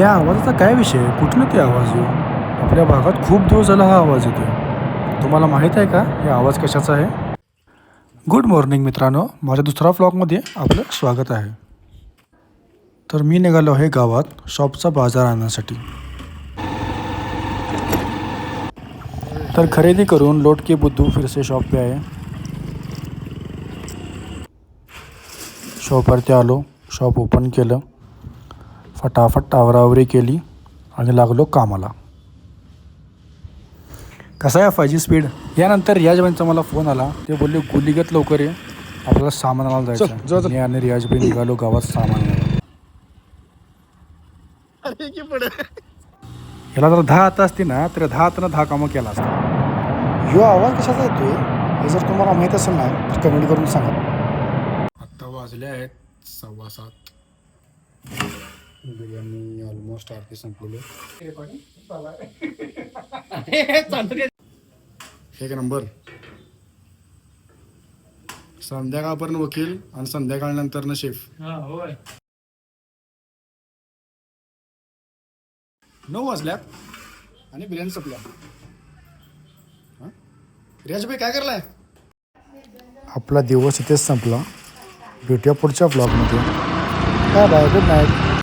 या आवाजाचा काय विषय? कुठलं ते आवाज येऊ? आपल्या भागात खूप दिवस झाला हा आवाज येतोय. तुम्हाला माहीत आहे का हे आवाज कशाचा आहे? गुड मॉर्निंग मित्रांनो, माझ्या दुसऱ्या व्लॉगमध्ये आपलं स्वागत आहे. तर मी निघालो आहे गावात शॉपचा बाजार आणण्यासाठी. तर खरेदी करून लौट के बुद्धू फिर से शॉप पे आए. शॉपवरती आलो, शॉप ओपन केलं, फटाफट आवरावरी केली आणि लागलो कामाला. कसा आहे 5G स्पीड? यानंतर रियाजबाईंचा मला फोन आला. ते बोलले गुलीगत लवकर ये, आपल्याला सामान आणायला जायचं. मी आणि रियाजबाई निघालो गावात सामान आणायला. याला जर 10 हात असती ना तर 10 हातानं 10 कामं केला असता. ह्यो आवाज कशाचा येतोय हे जर तुम्हाला माहीत असेल ना तर कमेंट करून सांगा. आत्ता वाजले आहेत 7:15. बिर्याणी ऑलमोस्ट अर्धी संपलेली. एक नंबर. संध्याकाळपर्यंत वकील आणि संध्याकाळनंतर न शेफ. 9 वाजल्यात आणि बिर्याणी संपल्या. रियाजभाई काय करलाय? आपला दिवस इथेच संपला. भेटूया पुढच्या ब्लॉगमध्ये. Bye bye, good night.